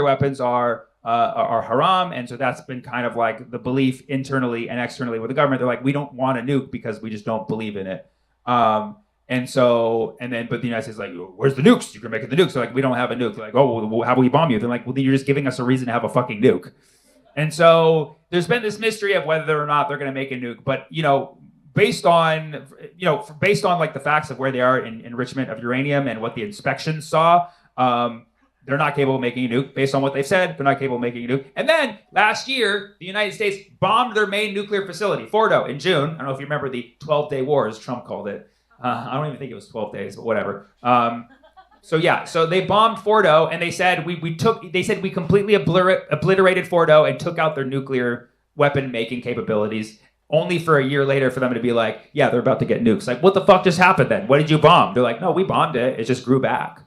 weapons are haram, and so that's been kind of like the belief internally and externally with the government. They're like, we don't want a nuke because we just don't believe in it. But the United States is like, where's the nukes? You can make it the nukes. So like, we don't have a nuke. They're like, oh, well, how will we bomb you? They're like, well, then you're just giving us a reason to have a fucking nuke. And so there's been this mystery of whether or not they're going to make a nuke. But, based on like the facts of where they are in enrichment of uranium and what the inspections saw, they're not capable of making a nuke. Based on what they've said, they're not capable of making a nuke. And then last year, the United States bombed their main nuclear facility, Fordo, in June. I don't know if you remember the 12-day war, as Trump called it. I don't even think it was 12 days, but whatever. So they bombed Fordo, and they said we completely obliterated Fordo and took out their nuclear weapon making capabilities. Only for a year later for them to be like, yeah, they're about to get nukes. Like, what the fuck just happened then? What did you bomb? They're like, no, we bombed it. It just grew back.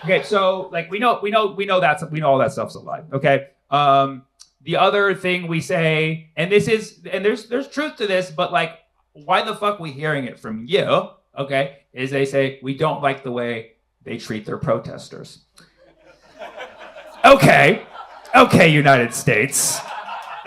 Okay, so like we know all that stuff's a lie. Okay. The other thing we say, and there's truth to this, but like, why the fuck we hearing it from you? Okay, is they say we don't like the way they treat their protesters. Okay, United States.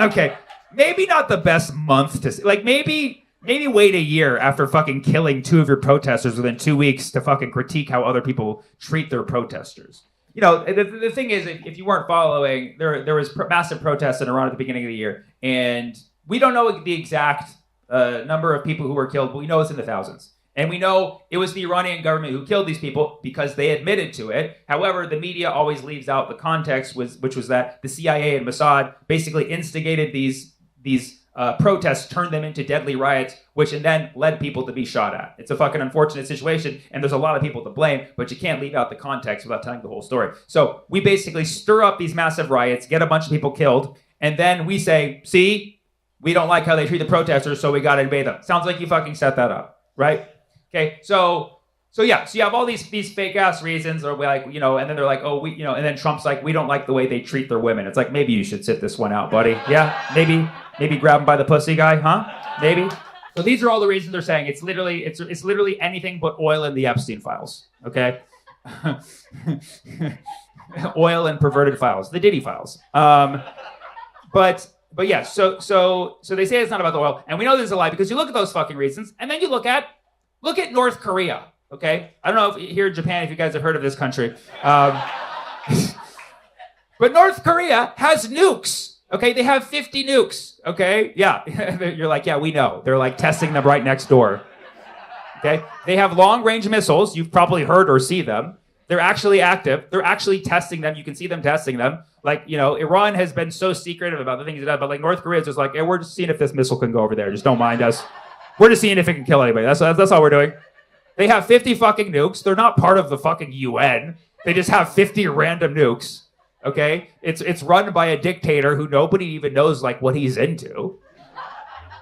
Okay, maybe not the best month to like maybe wait a year after fucking killing 2 of your protesters within 2 weeks to fucking critique how other people treat their protesters. The thing is, if you weren't following, there was massive protests in Iran at the beginning of the year, and we don't know the exact number of people who were killed, but we know it's in the thousands. And we know it was the Iranian government who killed these people because they admitted to it. However, the media always leaves out the context, which was that the CIA and Mossad basically instigated these protests, turned them into deadly riots, which then led people to be shot at. It's a fucking unfortunate situation, and there's a lot of people to blame, but you can't leave out the context without telling the whole story. So we basically stir up these massive riots, get a bunch of people killed, and then we say, see, we don't like how they treat the protesters, so we got to invade them. Sounds like you fucking set that up, right? Okay, so you have all these fake ass reasons, or like, and then they're like, oh, and then Trump's like, we don't like the way they treat their women. It's like, maybe you should sit this one out, buddy. Yeah, maybe grab him by the pussy, guy, huh? Maybe. So these are all the reasons they're saying it's literally anything but oil in the Epstein files. Okay, oil and perverted files, the Diddy files. But yeah, so they say it's not about the oil, and we know this is a lie because you look at those fucking reasons, and then you look at North Korea. Okay, I don't know if here in Japan if you guys have heard of this country, but North Korea has nukes. Okay, they have 50 nukes. Okay, yeah, you're like, yeah, we know. They're like testing them right next door. Okay, they have long-range missiles. You've probably heard or see them. They're actually active. They're actually testing them. You can see them testing them. Like, Iran has been so secretive about the things it does, but like North Korea is just like, hey, we're just seeing if this missile can go over there. Just don't mind us. We're just seeing if it can kill anybody. That's all we're doing. They have 50 fucking nukes. They're not part of the fucking UN. They just have 50 random nukes. Okay? It's run by a dictator who nobody even knows like what he's into.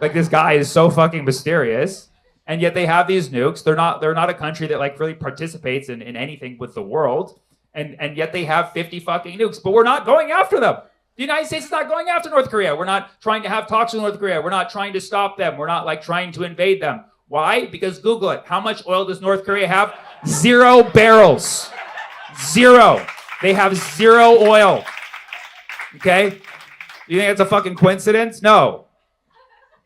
Like, this guy is so fucking mysterious. And yet they have these nukes. They're not a country that like really participates in anything with the world. And yet they have 50 fucking nukes. But we're not going after them. The United States is not going after North Korea. We're not trying to have talks with North Korea. We're not trying to stop them. We're not like trying to invade them. Why? Because Google it. How much oil does North Korea have? 0 barrels. 0. They have 0 oil. Okay? You think that's a fucking coincidence? No.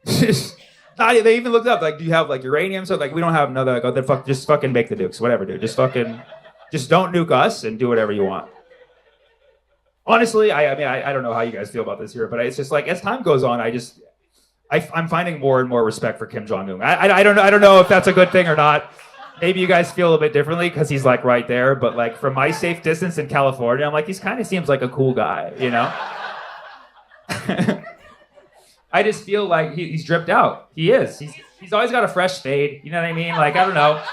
They even looked up, like, do you have like uranium? So like, we don't have another, like, oh, then just fucking make the nukes. Whatever, dude. Just don't nuke us and do whatever you want. Honestly, I don't know how you guys feel about this here, but it's just like, as time goes on, I'm finding more and more respect for Kim Jong-un. I don't know if that's a good thing or not. Maybe you guys feel a bit differently because he's like right there, but like from my safe distance in California, I'm like, he kind of seems like a cool guy, I just feel like he's dripped out. He is. He's always got a fresh fade. You know what I mean? Like, I don't know.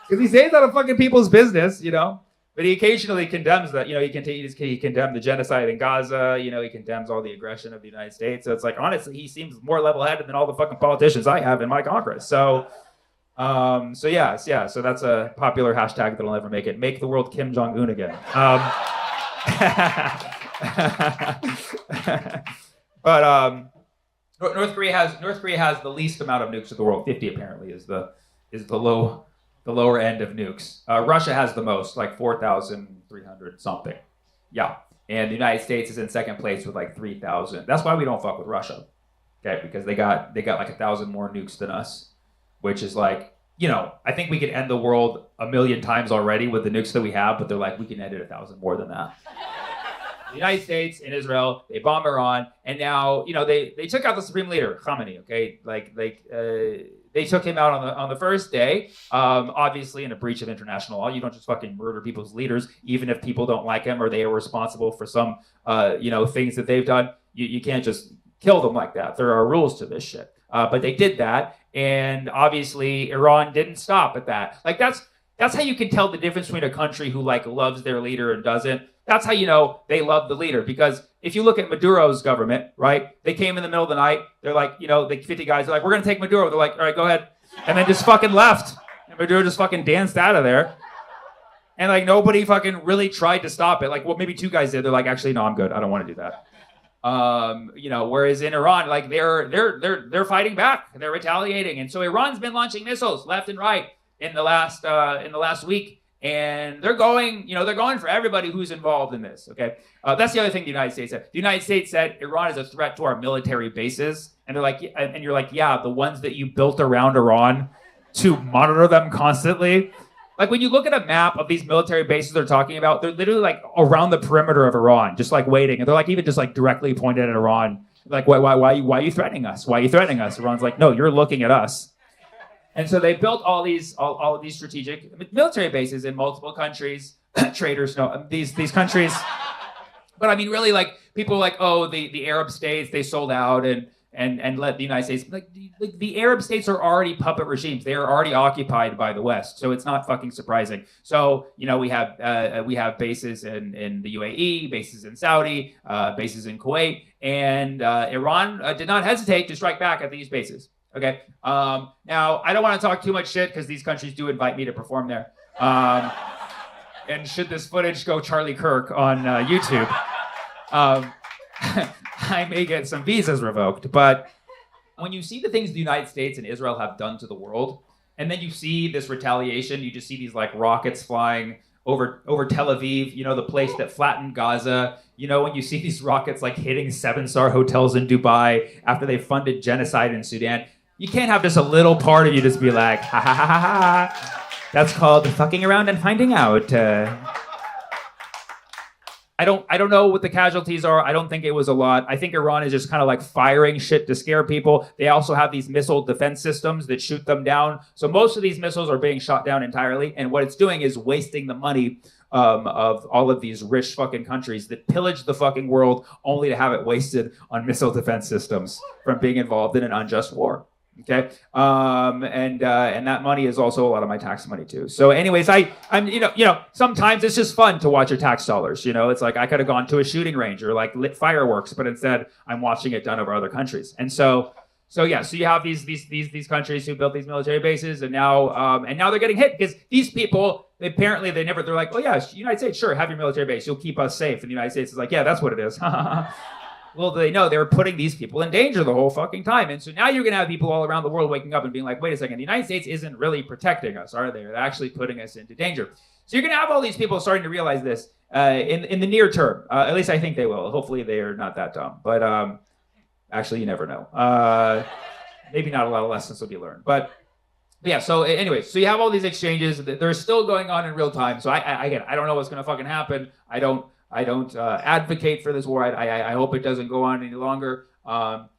Because he stays out of fucking people's business, But he occasionally condemns that, he condemned the genocide in Gaza, he condemns all the aggression of the United States. So it's like, honestly, he seems more level-headed than all the fucking politicians I have in my Congress. So that's a popular hashtag that'll never make it. Make the world Kim Jong-un again. But North Korea has the least amount of nukes in the world. 50 apparently is the lower end of nukes. Russia has the most, like 4,300 something. Yeah. and the United States is in second place with like 3,000. That's why we don't fuck with Russia, okay? Because they got like 1,000 more nukes than us, which is like, I think we could end the world 1,000,000 times already with the nukes that we have, but they're like, we can end it 1,000 more than that. The United States and Israel, they bomb Iran, and now, they took out the supreme leader, Khamenei, okay? They took him out on the first day, obviously in a breach of international law. You don't just fucking murder people's leaders, even if people don't like him or they are responsible for some, things that they've done. You can't just kill them like that. There are rules to this shit. But they did that, and obviously Iran didn't stop at that. Like that's how you can tell the difference between a country who like loves their leader and doesn't. That's how you know they love the leader, because if you look at Maduro's government, right? They came in the middle of the night. They're like, the 50 guys are like, we're going to take Maduro. They're like, all right, go ahead. And then just fucking left. And Maduro just fucking danced out of there. And like nobody fucking really tried to stop it. Like, well, maybe 2 guys did. They're like, actually, no, I'm good. I don't want to do that. Whereas in Iran, like they're fighting back. They're retaliating. And so Iran's been launching missiles left and right in the last week. And they're going for everybody who's involved in this, okay? That's the other thing the United States said. The United States said Iran is a threat to our military bases. And they're like, and you're like, yeah, the ones that you built around Iran to monitor them constantly. Like when you look at a map of these military bases they're talking about, they're literally like around the perimeter of Iran, just like waiting. And they're like even just like directly pointed at Iran. Like, why are you threatening us? Why are you threatening us? Iran's like, no, you're looking at us. And so they built all of these strategic military bases in multiple countries. Traitors, no, these countries. But I mean, really, like people are like, oh, the Arab states, they sold out and let the United States. Like the Arab states are already puppet regimes. They are already occupied by the West, so it's not fucking surprising. So we have bases in the UAE, bases in Saudi, bases in Kuwait, and Iran did not hesitate to strike back at these bases. Okay. Now I don't want to talk too much shit because these countries do invite me to perform there. And should this footage go Charlie Kirk on YouTube, I may get some visas revoked. But when you see the things the United States and Israel have done to the world, and then you see this retaliation, you just see these like rockets flying over Tel Aviv, the place that flattened Gaza. When you see these rockets like hitting 7-star hotels in Dubai after they funded genocide in Sudan. You can't have just a little part of you just be like, ha ha ha ha ha. That's called fucking around and finding out. I don't know what the casualties are. I don't think it was a lot. I think Iran is just kind of like firing shit to scare people. They also have these missile defense systems that shoot them down. So most of these missiles are being shot down entirely. And what it's doing is wasting the money of all of these rich fucking countries that pillage the fucking world only to have it wasted on missile defense systems from being involved in an unjust war. Okay, and that money is also a lot of my tax money too. So, anyways, I'm sometimes it's just fun to watch your tax dollars. It's like I could have gone to a shooting range or like lit fireworks, but instead I'm watching it done over other countries. And so you have these countries who built these military bases, and now they're getting hit because these people apparently they're like, oh yeah, United States, sure, have your military base, you'll keep us safe. And the United States is like, yeah, that's what it is. Well, they know they were putting these people in danger the whole fucking time. And so now you're going to have people all around the world waking up and being like, wait a second, the United States isn't really protecting us, are they? They're actually putting us into danger. So you're going to have all these people starting to realize this in the near term. At least I think they will. Hopefully they are not that dumb. But actually, you never know. Maybe not a lot of lessons will be learned. But yeah, so anyway, so you have all these exchanges. They're still going on in real time. So I don't know what's going to fucking happen. I don't advocate for this war. I hope it doesn't go on any longer. But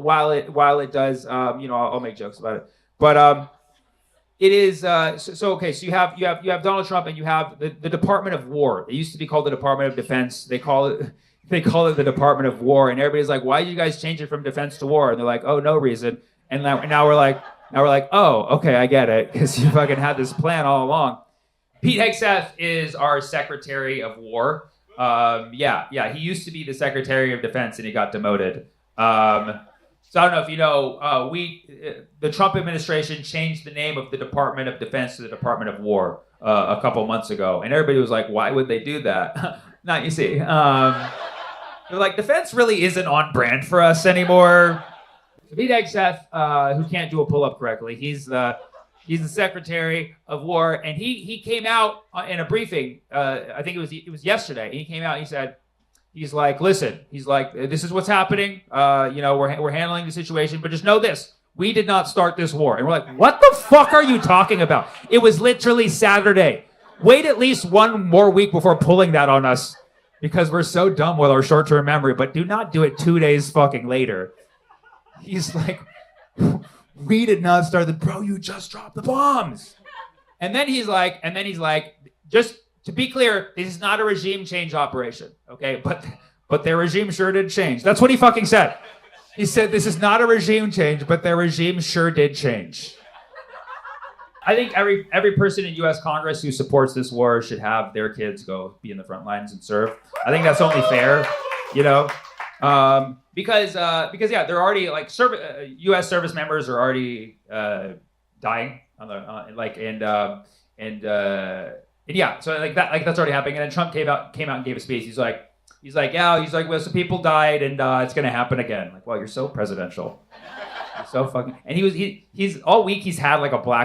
while it does, I'll make jokes about it. But it is okay. So you have Donald Trump and you have the Department of War. It used to be called the Department of Defense. They call it the Department of War. And everybody's like, why did you guys change it from defense to war? And they're like, oh, no reason. And now we're like, oh, okay, I get it, because you fucking had this plan all along. Pete Hegseth is our Secretary of War. He used to be the Secretary of Defense and he got demoted. So I don't know if you know, the Trump administration changed the name of the Department of Defense to the Department of War a couple months ago, and everybody was like, "Why would they do that?" Now you see, they're like, defense really isn't on brand for us anymore. So Pete Hegseth, who can't do a pull-up correctly, he's the Secretary of War, and he came out in a briefing. I think it was yesterday. He came out and he said, He's like, listen, he's like, this is what's happening. We're handling the situation, but just know this. We did not start this war. And we're like, what the fuck are you talking about? It was literally Saturday. Wait at least one more week before pulling that on us because we're so dumb with our short-term memory, but do not do it 2 days fucking later. He's like, we did not start the, bro, you just dropped the bombs. And then he's like, just to be clear, this is not a regime change operation, okay? But their regime sure did change. That's what he fucking said. He said, this is not a regime change, but their regime sure did change. I think every person in U.S. Congress who supports this war should have their kids go be in the front lines and serve. I think that's only fair, because they're already like U.S. service members are already dying on the so that's already happening. And then Trump came out and gave a speech. He's like, well, some people died and it's gonna happen again. Like, well, you're so presidential. You're so fucking. And he's all week he's had like a black